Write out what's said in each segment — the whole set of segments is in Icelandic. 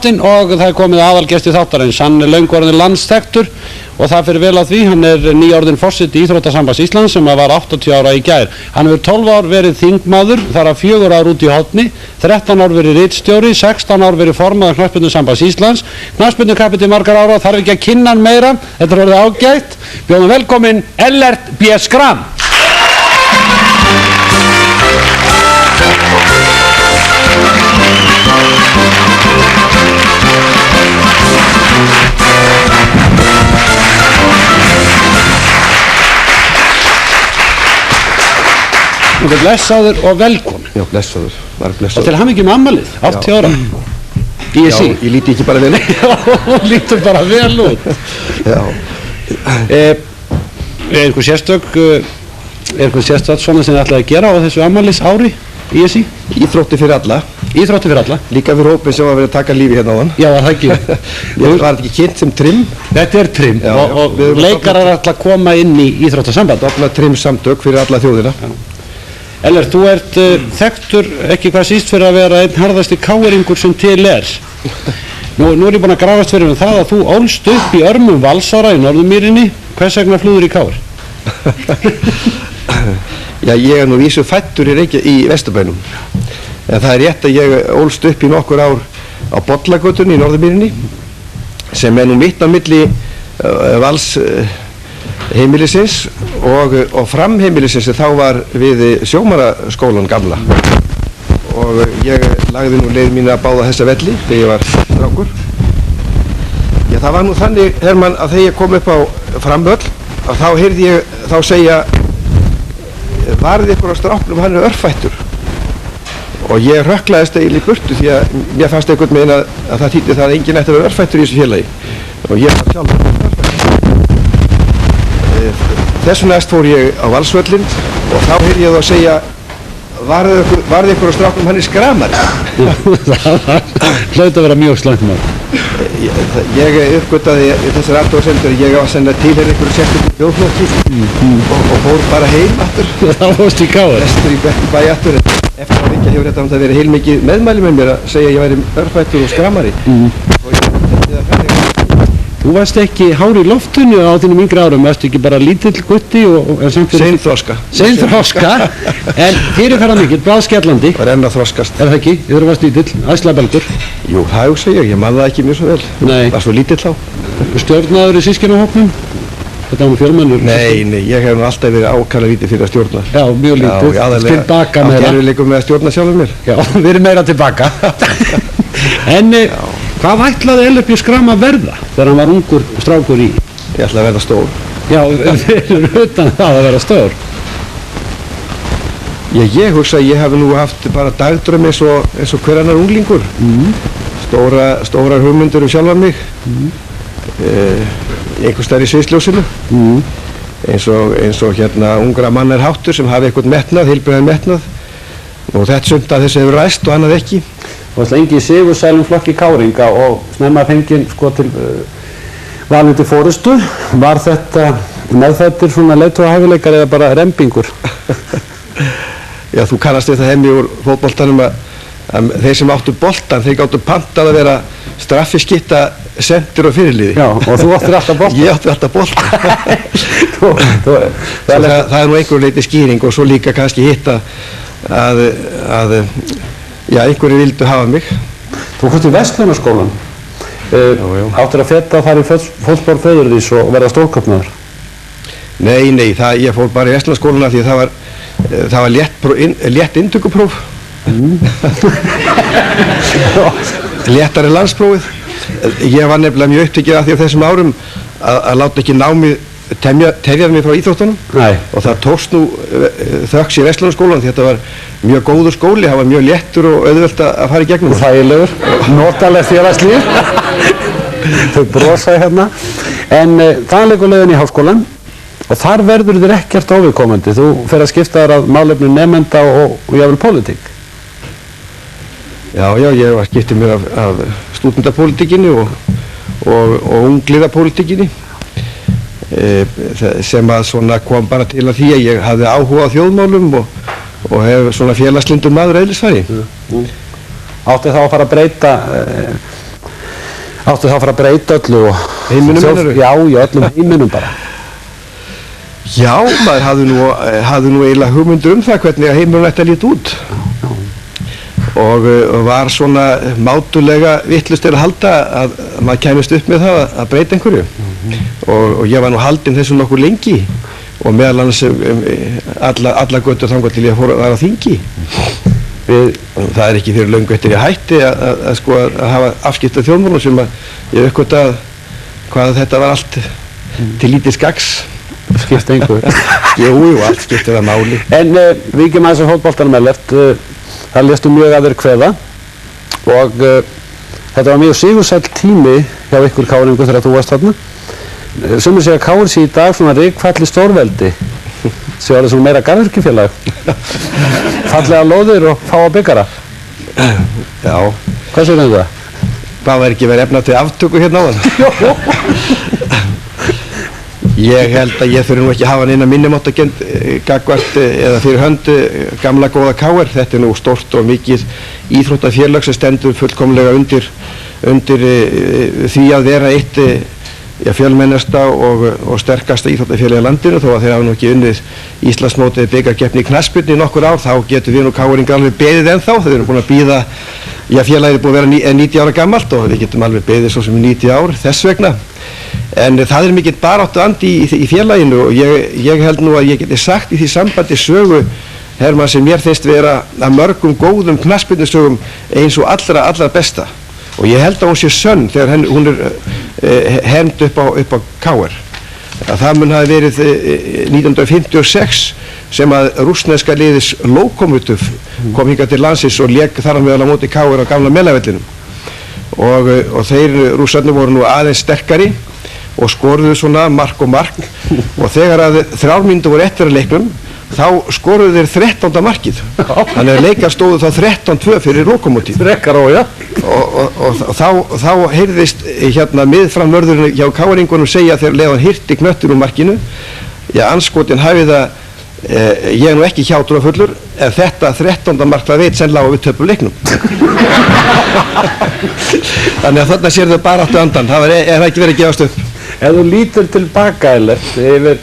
Og það komið aðalgestur þáttarins, hann löngu orðinn landsþekktur og það fyrir vel á því, hann nýorðinn forseti Íþróttasambands Íslands sem var 80 ára í gær. Hann hefur 12 ár verið þingmaður, þar af 4 ár út í horni, 13 ár verið ritstjóri, 16 ár verið formaður Knattspyrnusambands Íslands, knattspyrnukappi til margar ára, þarf ekki að kynna hann meira, þetta er orðið ágætt. Bjóðum velkominn Ellert B. Schram. Þú er blessaður og velkomin. Já, blessaður, var blessaður. Og til hamingju með afmælið, 80 ára. Já, ég líti ekki bara vel út. Já, lítur bara vel út. Já. Einhver sérstök svona sem þið ætlaði að gera á þessu afmælis ári í ESI? Íþrótti fyrir alla. Íþrótti fyrir alla? Líka fyrir hópin sem var verið að taka lífi hérna á hann. Já, var það ekki? Var þetta ekki kynnt sem trim? Þetta er trim og leikarar ætla að koma inn í Íþróttasamband. Opna trim samtök fyrir alla þjóðina. Já. Ellert, þú ert þekktur ekki hvað síst fyrir að vera einn harðasti káeringur sem til er. Nú er ég búinn að grafast fyrir það að þú ólst upp í örmum Valsára í Norðurmýrinni. Hvers vegna flúður í káir? Já, ég er nú vísu fæddur í Vesturbænum. En það er rétt að ég ólst upp í nokkur ár á Bollagötunni í Norðurmýrinni sem er nú mitt á milli Vals heimilisins og framheimilisins sem þá var við sjómannaskólan gamla og ég lagði nú leið mína að báða þessa velli þegar ég var strákur. Já, það var nú þannig, Hermann, að þegar ég kom upp á Framvöll að þá heyrði ég þá segja varðið ykkur á stráknum, hann er örfættur og ég rökklaðist eiginlega í burtu því að mér fannst einhvern veginn að það þýddi það að enginn ætti að vera örfættur í þessu félagi og ég var sjálf örfættur. Þessu næst fór ég á Valsvöllin og þá heyrði ég þá að segja varði ykkur á stráknum, hann er skramari. Hlaut að vera mjög slæmt mál. Ég uppgötaði þessar athugasemdir ég var sennilega tilheyra ykkur sérstökum þjóðflokki og fór bara heim aftur. Þá fórst í káir? Vestur í bæ aftur. Eftir að vekja hefur þetta verið heilmikið meðmæli með mér að segja að ég væri örfættur og skramari. Og ég þetta þannig. Þú varst ekki hár í loftinu á þínum yngri árum, varst ekki bara lítill gutti og Seinþroska. Seinþroska, en fyrirferða mikill, bráðskellandi. Var enn að þroskast. Er það ekki? Þegar þú varst lítill, æslabelgur. Jú, það hugsa ég man það ekki mjög svo vel. Nei. Var svo lítill þá. Stjórnaður í systkinahópnum? Þetta var með fjölmennur. Nei, ég hef nú alltaf verið ákala lítið fyrir að stjórna. Já, mjög lítið. Tilbaka meira. Á gerðuleikum með að stjórna sjálfur mér. Já, við erum meira tilbaka. En hvað ætlaði Ellert B. Schram að verða þegar hann var ungur strákur í? Ég ætlaði að verða stór. Já, utan það að vera stór. Já, ég hugsa að ég hef nú haft bara dagdraum eins og hver annar unglingur. Stórar hugmyndir sjálfan mig. Einhvers staðar í sviðsljósinu. Eins og hérna ungra mann er háttur sem hafi eitthvað metnað, heilbrigðan metnað. Og þetta sumt að þessi hefur ræst og annað ekki. Þú varst lengi í sigursælum flokki káringa og snemma fenginn sko til valin til forystu. Var þetta meðfæddir svona leiðtogahæfileikar eða bara rembingur? Já, þú kannast við það hemmi úr fótboltanum að þeir sem áttu boltan, þeir gáttu pantað að vera straffiskitta, sendir og fyrirliði. Já, og þú áttir alltaf boltan? Ég átti alltaf boltan. Það er nú einhver leiti skýring og svo líka kannski hitt að einhverju vildu hafa mig. Þú fórst í Verslunarskólann. Áttir að feta þar í fótspor föður þís og verða stórkaupmaður? Nei, ég fór bara í Verslunarskólann því að það var létt inntökupróf. Léttari landsprófið. Ég var nefnilega mjög upptekið af því á þessum árum að láta ekki námið tefjað mig frá íþróttunum. Nei. Og það tókst nú þökks í Verslunarskólann því þetta var mjög góður skóli, það var mjög léttur og auðvelt að fara í gegnum. Og þægilegur, notaleg félagslíf. Þau brosaði hérna. En það leikur leiðin í háskólann og þar verður þér ekkert óviðkomandi. Þú fer að skipta þér að málefni nemenda og jafnvel pólitík. Já, ég var skiptið mér af stúdentapólitíkinni og ungliðapólitíkinni sem að svona kom bara til að því að ég hafði áhuga á þjóðmálum og hef svona félagslindur maður eðlisfæri. Átti þá að fara að breyta Áttu þá að fara að breyta öllu og Heiminum meinarðu? Já, í öllum heiminum bara. Já, maður hafði nú eiginlega hugmyndur það hvernig að heimurinn ætti að líta út og var svona mátulega vitlaust til að halda að maður kæmist upp með það að breyta einhverju og ég var nú haldinn þessu nokkuð lengi og meðal annars alla götur þangað til ég var á þingi. Það er ekki fyrir löngu eftir ég hætti að hafa afskipta þjóðmálum sem að ég uppgötaði hvað þetta var allt til lítið skaks. Skipta einhver. Jú, allt skiptir það máli. En víkjum aðeins á fótboltanum Ellert. Það léstu mjög að þér kveða og þetta var mjög sigursæll tími hjá ykkur káringu þegar þú varst þarna. Sumir segja að KR sé í dag svona rykfalli stórveldi sem var svona meira garðyrkjufélag. Fallega lóðir og fáa byggara. Já. Hvað segir það? Það var ekki verið efna til aftöku hérna á það. Ég held að ég þurfi nú ekki að hafa neina minnumáttakend gagnvart eða fyrir hönd gamla góða KR. Þetta er nú stórt og mikið íþróttafélag sem stendur fullkomlega undir því að vera eitt fjölmennasta og sterkasta íþróttafélag í landinu, þó að þeir hafa nú ekki unnið Íslandsmótið bikarkeppni í knattspyrnu í nokkur ár, þá getur við nú KR-ingar alveg beðið ennþá. Þeir eru búin að bíða, félagið er búin að vera 90 ára gamalt og við getum alveg beðið svo sem 90 ár þess vegna. En það er mikill baráttu andi í félaginu og ég held nú að ég geti sagt í því sambandi sögu Hermann sem mér finnst vera að mörgum góðum knattspyrnusögum eins og allra besta og ég held að hún sé sönn þegar hún er hermd upp á KR. Það mun hafi verið 1956 sem að rússneska liðis Lokomotiv kom hingað til landsins og lék þar á meðal á móti KR á gamla Melavellinum og þeir rússarnir voru nú aðeins sterkari og skoruðu svona mark og þegar að 3 mínútur voru eftir að leiknum þá skoruðu þeir 13. markið þannig að leikar stóðu þá 13-2 fyrir Lokomotiv og þá heyrðist hérna miðframvörðurinn hjá KR-ingunum segja þegar leiðan hirti knöttur úr markinu anskotin hafi það ég er nú ekki hjátrúarfullur en þetta 13. mark það veit sennilega og við töpum leiknum þannig að þarna sér þau bara áttu andan það er ekki verið að gefast upp. Ef þú lítur tilbaka Ellert yfir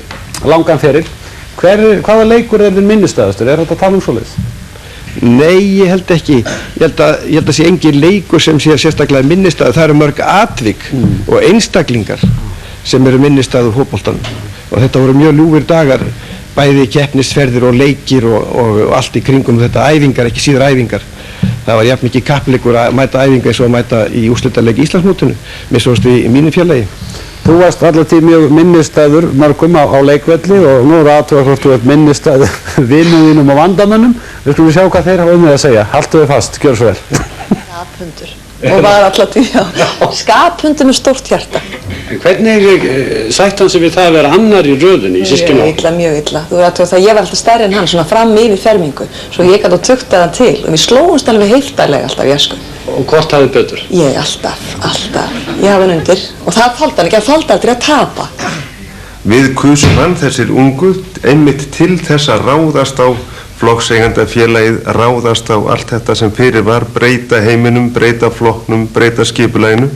langan feril, hvaða leikur er þinn minnisstæðastur? Er þetta að tala svoleiðis? Nei, ég held ekki. Ég held að sé engin leikur sem sé sérstaklega minnisstæður. Það eru mörg atvik og einstaklingar sem eru minnisstæður fótboltanum. Og þetta voru mjög ljúfir dagar, bæði keppnisferðir og leikir og allt í kringum þetta æfingar, ekki síður æfingar. Það var jafn mikið kappleikur að mæta æfinga eins og að mæta í úrslitaleik í Íslandsmótinu, minnst í mínu félagi. Þú varst allir mjög minnistæður mörgum á leikvelli og nú er aðtúa hvort þú ert minnistæður vinnuðinum og vandamönnum. Við skulum sjá hvað þeir hafa það að segja. Haltu þið fast, gjör svo vel. Skaphundur. Og var allar tíð, Skaphundur með stórt hjarta. Hvernig sætt hann sig við það að vera annar í röðunni í systkina? Mjög illa. Þú verður að ég var alltaf stærri en hann, svona fram yfir fermingu. Svo ég gæti að tukta það til og við slóumst alveg heiltarlega alltaf í æsku. Og hvort hafði betur? Ég alltaf. Ég hafði hann undir. Og það faldi hann ekki, hann faldi aldrei að tapa. Við kusum hann þessir ungu einmitt til þess að ráðast á flokkseigandafélagið, ráðast á allt þetta sem fyrir var, breyta heiminum, breyta flokknum, breyta skipulaginu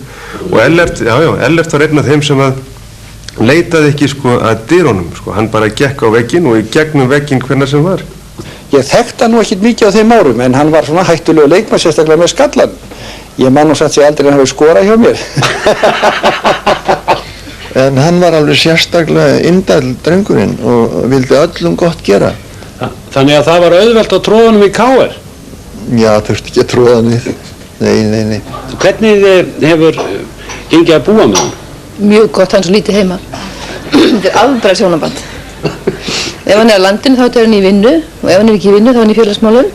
og Ellert var einn af þeim sem að leitaði ekki að dyrunum, hann bara gekk á vegginn og í gegnum vegginn hvenær sem var. Ég þekkti hann nú ekkert mikið á þeim árum en hann var svona hættulegu leikmaður sérstaklega með skallan. Ég man nú satt sig aldrei hann hafi skorað hjá mér. En hann var alveg sérstaklega indæll drengurinn og vildi öllum gott gera. Þannig að það var auðvelt að tróða honum í KR? Já, þurfti ekki að tróða hann við. Nei. Hvernig hefur gengið að búa með hann? Mjög gott, hann er svo lítið heima. Þetta er afbragðs hjónaband. Ef hann er á landinu þá er hann í vinnu og ef hann er ekki í vinnu þá er hann í félagsmálum.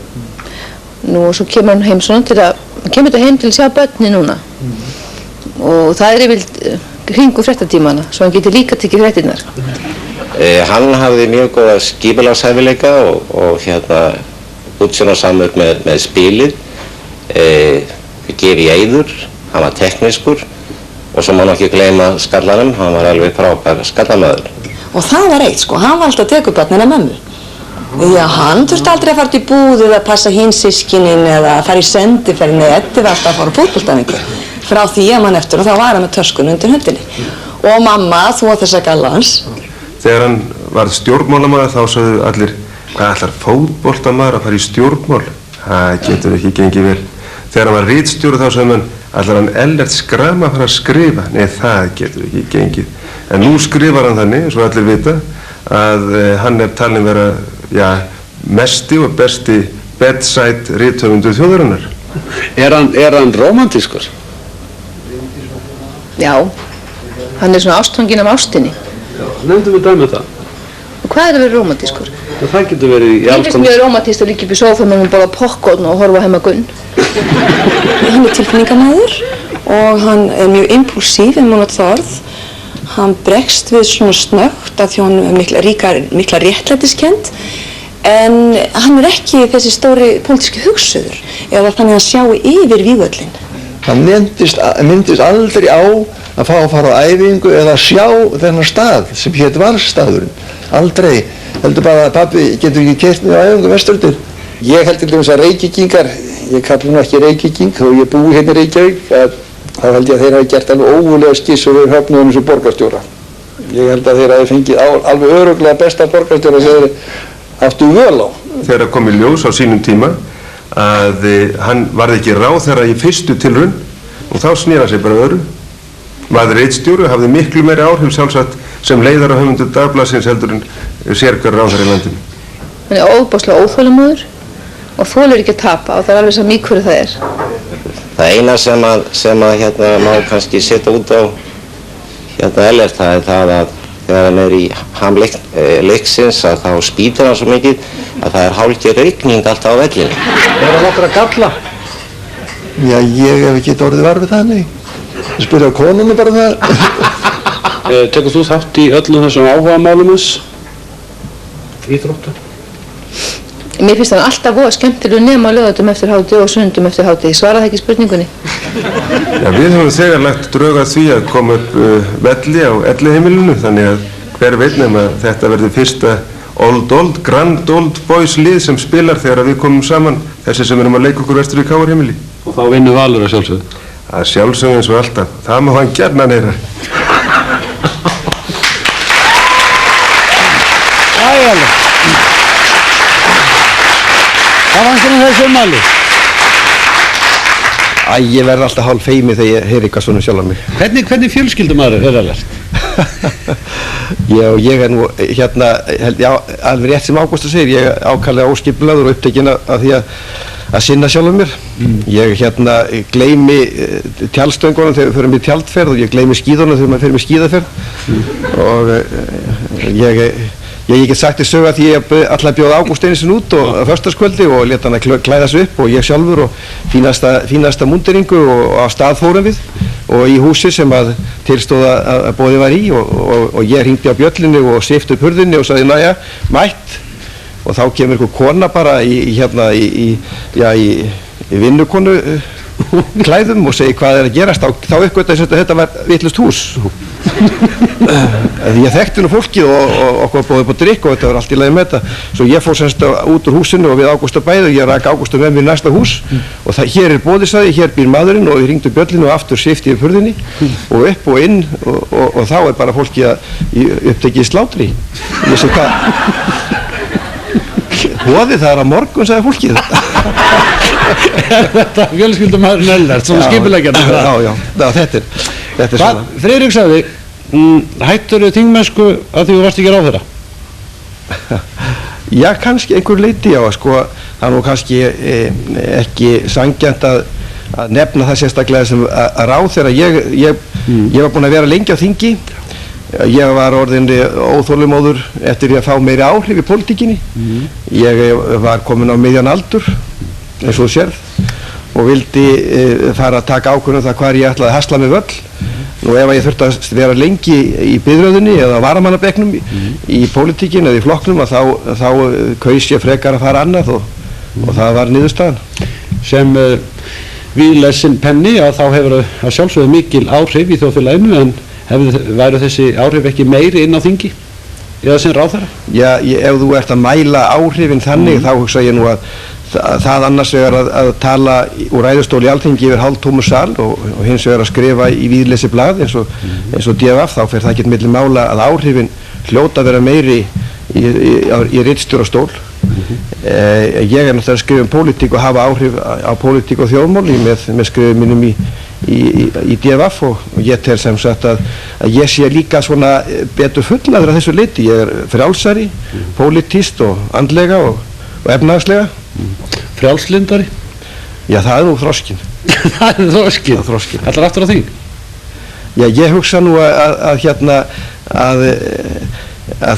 Nú og svo kemur hann heim svona hann kemur þetta heim til að sjá börni núna. Og það er yfirleitt kringum fréttatímana, svo hann getur líka tekið fréttirnar. Hann hafði mjög góða skipulagshæfileika og útsjónarsamur með spilið, gefið í eyður, hann var teknískur og svo má ekki gleyma skallanum, hann var alveg frábær skallamöður. Og það var eitt hann var alltaf að teka upp barnina mömmu. Já, hann þurfti aldrei að fara til búðu að passa hinn systkinin eða að fara í sendiferðin eða Eddi var alltaf að fara á fótboltaæfingu. frá því að mann eftir og þá var hann með töskun undir höndinni og mamma þvó þessa gallans. Þegar hann var stjórnmálamaður þá sögðu allir, hvað ætlar fótboltamaður að fara í stjórnmál? Það getur ekki gengið vel. Þegar hann var ritstjóri þá sögðu mann, ætlar hann Ellert Schram að fara að skrifa? Nei, það getur ekki gengið. En nú skrifar hann þannig, eins og allir vita, að hann talinn vera, já, mesti og besti bedside rithöfundur þjóðarinnar. Er hann rómantískur? Já, hann svona ástfanginn af ástinni. Nefndum við dæmi það. Og hvað að vera rómantískur? Það getur verið í alls konar. Ég finnst mjög rómantískt að líka upp í sófa með bara pokkotn og horfa heima Gunn. Hann tilfinningamæður og hann mjög impulsív, ef maður notar það orð. Hann bregst við svona snöggt af því hann mikla réttlætiskennd en hann ekki þessi stóri pólitíski hugsuður eða þannig að sjá yfir vígvöllin. Hann myndist aldrei á að fá að fara á æfingu eða sjá þennan stað sem hétt Valsstaðurinn. Aldrei. Heldur bara að pabbi getur ekki keyrt mig á æfingu vesturdyr. Ég held til dæmis að Reykvíkingar, ég kalli nú ekki Reykvíking þó ég búi hérna í Reykjavík, þá held ég að þeir hafi gert alveg ógurlega skissur við höfnuðum sem borgarstjóra. Ég held að þeir hafi fengið alveg örugglega besta borgarstjóra sem þeir áttu völ á. Þegar kom í ljós á sínum tíma að hann varð ekki ráðherra í fyrstu tilraun og þá snýra sig bara öðru. Var ritstjóri, hafði miklu meiri áhrif sjálfsagt sem leiðara höfundur dagblaðsins heldur en sérhver ráðherra í landinu. Hann óbáslega óþolinmóður og þolir ekki að tapa og það alveg sem í hverju það er. Það eina sem að má kannski setja út á Ellert, það er það að þegar hann í ham leiksins að þá spýtir hann svo mikið að það er hálfgerð rigning alltaf á vellinum. Það nokkra galla? Já, ég hef ekki orðið var við það, nei. Ég spurði á konunni bara það. Tekur þú þátt í öllum þessum áhugamálum hans? Íþróttu? Mér finnst hann alltaf voða skemmtilegur nema á laugardatum eftir hádegi og sunnudum eftir hádegi. Svaraði ekki spurningunni? Já, við höfum þegar lagt drög að því að koma upp velli á Elliheimilinu þannig að hver veit nema þetta verður fyrsta Grand Old Boys lið sem spilar þegar við komum saman þessi sem erum að leika okkur vestur í KR-heimili. Og þá vinnur Valur að sjálfsögðu? Að sjálfsögðu eins og alltaf. Það má hann gjarnan heyra. Ægælega. Hvað fannst þér þessu ummæli? Ég verð alltaf hálf feimið þegar ég heyri eitthvað svona sjálf af mig. Hvernig fjölskyldumaður er Ellert? Já, ég er nú hérna, já, alveg rétt sem Ágústa segir, ég er ákaflega óskipulaður og upptekinn af því að sinna sjálf af mér. Ég gleymi tjaldstöngunum þegar við förum í tjaldferð og ég gleymi skíðunum þegar maður fer með skíðaferð og ég get sagt þér sögu að ég ætla að bjóða Ágúst einu sinni út á föstudagskvöldi og leta hann að klæða sig upp og ég sjálfur og fínasta múnderingu og á stað fórum við og í húsi sem að tilstóð að boðið var í og ég hringdi á bjöllinni og sifti upp hurðinni og sagði næja, mætt og þá kemur einhver kona bara í vinnukonu klæðum og segi hvað er að gerast þá uppgötaði þetta var vitlaust hús ég þekkti nú fólkið og okkur bóði upp á drikk og þetta var allt í lagi með þetta svo ég fór semst út úr húsinu og við Ágústa bæði og ég rak Ágústa með mér í næsta hús og hér er boðisaði, hér býr maðurinn og ég hringdi bjöllinu og aftur sifti yfir hurðinni og upp og inn og þá er bara fólkið að upptekið slátri ég segi hvað Hóði það er að morgun, sagði fólkið. Þetta fjölskyldumaðurinn Ellert, svona skipuleggjandi. Já, þetta er svona. Friðrik sagði, hætturðu þingmennsku að því þú varst ekki ráðherra? Já, kannski einhver leyti á, sko, það er nú kannski ekki sanngjarnt að nefna það sérstaklega sem að ráðherra. Ég var búinn að vera lengi á þingi. Ég var orðinn óþolinmóður eftir að fá meiri áhrif í pólitíkinni. Ég var komin á miðjan aldur, eins og þú sérð, og vildi fara að taka ákvörðun það hvar ég ætlaði að hasla með völl. Og ef ég þurfti að vera lengi í biðröðinni eða varamannabekknum í pólitíkinni eða í flokknum, þá kaus ég frekar að fara annað og það var niðurstaðan. Sem víðlesinn penni að þá hefur að sjálfsögðu mikil áhrif í þjóðfélaginu, en væru þessi áhrif ekki meiri inn á þingi eða sem ráðherra? Já, ef þú ert að mæla áhrifin þannig þá hugsa ég nú að það annars vegar að tala úr ræðustóli Alþingi yfir hálftómur sal og hins vegar að skrifa í víðlesi blað eins og DFF, þá fer það ekki milli mála að áhrifin hljóta að vera meiri í ritstjórastól. Ég náttúrulega að skrifa pólitík og hafa áhrif á pólitík og þjóðmáli með skrifum mínum í DFF og ég tel sem sagt að ég sé líka svona betur fullaður að þessu leyti. Ég frjálsari, pólitískt og andlega og efnahagslega. Frjálslindari? Já, það nú þroskinn. Það þroskinn? Ætlar aftur á þing? Já, ég hugsa nú að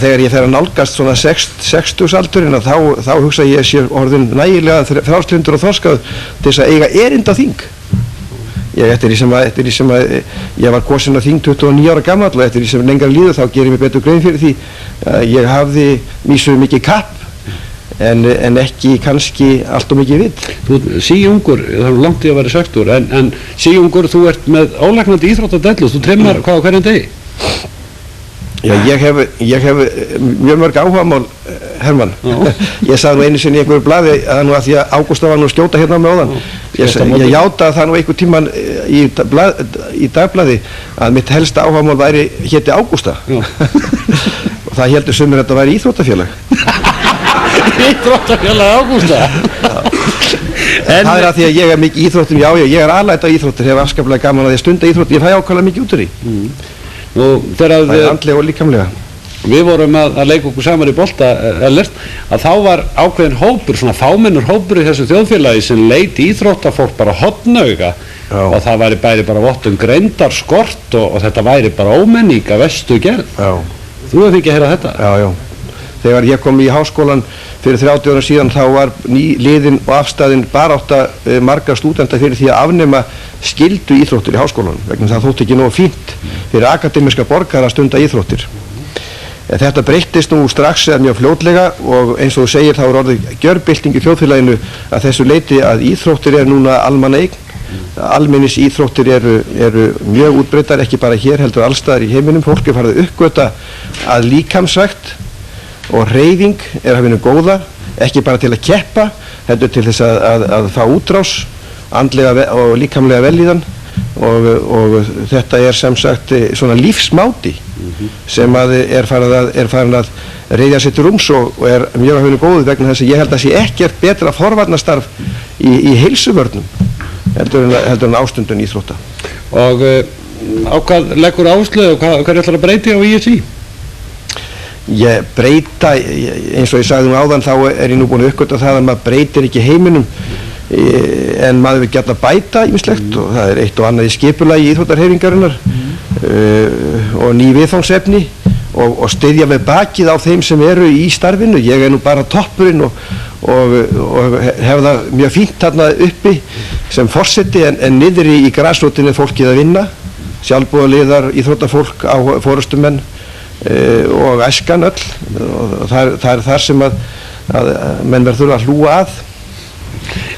þegar ég fer að nálgast svona 60-aldurinn þá hugsa ég sé orðin nægilega frjálslindur og þroskað til þess að eiga erind á þing. Eftir því sem að ég var kosinn á þing 29 ára gamall og eftir því sem lengra líður þá gerir mér betur grein fyrir því að ég hafði mísuð mikið kapp en ekki kannski allt og mikið vitt. Þú ert síungur, það er langt í að vera 60, en síungur, þú ert með ólæknandi íþróttadellu, þú trimmar hvað á hverjum degi? Já, ég hef mjög mörg áhugamál, Hermann. Ég sagði nú einu sinni í einhverju blaði að nú að því að Ágústa var nú að skjóta hérna á mig áðan. Ég játaði það nú einhver tíman í dagblaði að mitt helsta áhugamál héti Ágústa. Og það heldur sumir að þetta væri íþróttafélag. Íþróttafélag Ágústa? Það er að því að ég er mikið íþróttum, já, ég er alæta á íþróttir, hef afskaplega gaman að ég stunda íþróttir, ég fæ ákvæmlega mikið út úr því. Það er andlega og líkamlega. Við vorum að leika okkur saman í bolta, að þá var ákveðin hópur, svona fámennur hópur í þessu þjóðfélagi sem leit íþróttafólk bara hornauga og það væri bæri bara vottum greindarskort og þetta væri bara ómenning af verstu gerð. Þú hefði ekki að heyra þetta? Já. Þegar ég kom í háskólan fyrir 30 ára síðan þá var liðin og afstæðin barátta margar stúdenta fyrir því að afnema skyldu íþróttir í háskólanum vegna það þótti ekki nógu fínt fyrir akademiska borgara að stunda íþróttir. Þetta breyttist nú strax eða mjög fljótlega og eins og þú segir þá er orðið gjörbylting í þjóðfélaginu að þessu leyti að íþróttir núna almannaeign. Almennis íþróttir eru mjög útbreiddar, ekki bara hér heldur allstaðar í heiminum. Fólk farið að uppgöta að líkamsrækt og hreyfing að hafinu góða, ekki bara til að keppa, heldur til þess að fá útrás, andlega og líkamlega vellíðan og þetta er sem sagt svona lífsmáti sem er farin að reyðja sér til rúms og er mjög hafinu góð vegna þess að ég held að sé ekkert betra forvarnastarf í heilsuvörnum heldur en ástundun íþrótta. Og á hvað leggur áherslu og hvað ætlar að breyta á ISÍ? Ég breyta, eins og ég sagði áðan þá er ég nú búin að uppgöta það að maður breytir ekki heiminum en maður vil gjarna bæta ýmislegt og það er eitt og annað í skipulagi íþróttarhreyfingarinnar og ný viðfangsefni og styðja við bakið á þeim sem eru í starfinu. Ég er nú bara toppurinn og hef það mjög fínt þarna uppi sem forseti en niðri í grasrótinni fólkið að vinna, sjálfboðaliðar, íþróttafólk, forystumenn og æskan öll og það er þar sem að menn verður að hlúa að.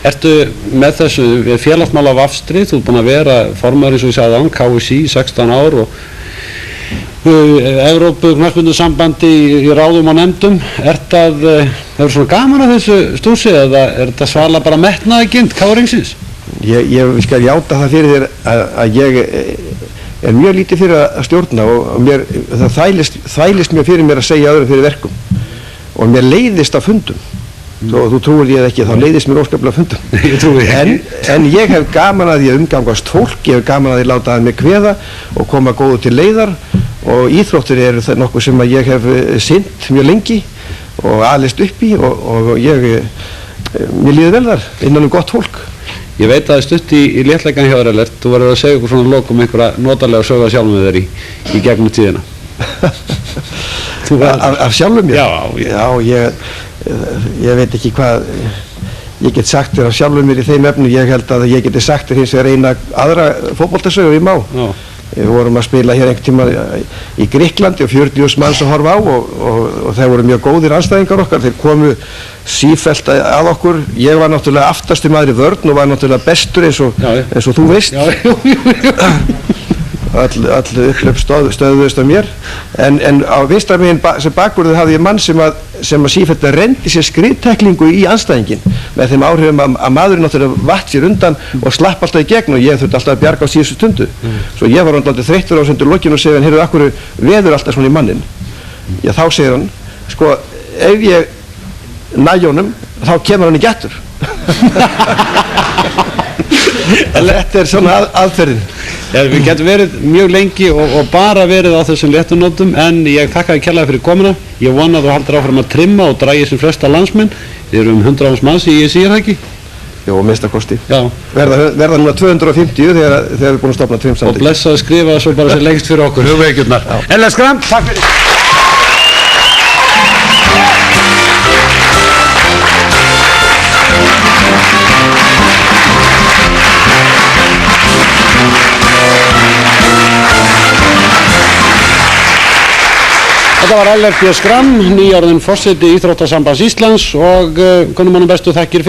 Ertu með þessu félagsmála vafstri, þú ert búin að vera formaður eins og ég sagði án, KSÍ 16 ár og Evrópu knattspyrnusambandi í ráðum og nefndum. Hefur svona gaman að þessu stúsi eða er þetta svala bara metnaðargynd KR-ingsins? Ég skal játa það fyrir þér að ég er mjög lítið fyrir að stjórna og það þvælist mjög fyrir mér að segja öðrum fyrir verkum og mér leiðist á fundum. Þú trúir ég ekki, þá leiðist mér óskaplega fundum. Ég trúi ekki. En ég hef gaman að ég umgangast fólk, ég hef gaman að ég láta að mig kveða og koma góðu til leiðar og íþróttir eru það nokkuð sem að ég hef sinnt mjög lengi og alist upp í og mér líður vel þar innan gott fólk. Ég veit að það er stutt í léttleikan hjá þér Ellert, þú verður að segja ykkur svona lokum einhverja notalega sögða sjálfum við þér í gegnum tíðina. Af sjálfum mér? Já, ég veit ekki hvað ég get sagt þér af sjálfum mér í þeim efnu. Ég held að ég geti sagt þér hins vegar eina aðra fótboltasögu ég má. Við vorum að spila hér einhvern tíma í Grikklandi og 40.000 manns að horfa á og þeir voru mjög góðir andstæðingar okkar. Þeir komu sífellt að okkur. Ég var náttúrulega aftastur maður í vörn og var náttúrulega bestur eins og þú veist. All upplöp stöðuðust af mér en á vinstra megin sem bakvörður hafði ég mann sem að sem að sífellt rendi sér skriðteklingu í andstæðingin með þeim áhrifum að maðurinn náttúrulega vatt sér undan og slapp alltaf í gegn og ég þurfti alltaf að bjarga á síðustu stundu. Svo ég var alltaf þreyttur á þessu undir lokinu og segði hann, heyrðu, akkur veður alltaf svona í mannin? Já, þá segir hann, sko, ef ég næ honum, þá kemur hann í gettur. Þetta er svona aðferðin. Ja, við getum verið mjög lengi og bara verið á þessum léttunótum, en ég þakka þér kærlega fyrir komuna. Ég vona að þú haldir áfram að trimma og dragi sem flesta landsmenn. Þið eru 100 manns í ESI, er það ekki? Jó, minnstakosti. Já. Verða núna 250 þegar við erum búin að stofna trimsamtök. Og blessa að skrifa svo bara sem lengst fyrir okkur, hugveikjurnar. Ellert Schram, takk fyrir. Þetta var Ellert B. Schram, nýorðinn forseti Íþróttasambands Íslands og konum honum bestu þakkir fyrir.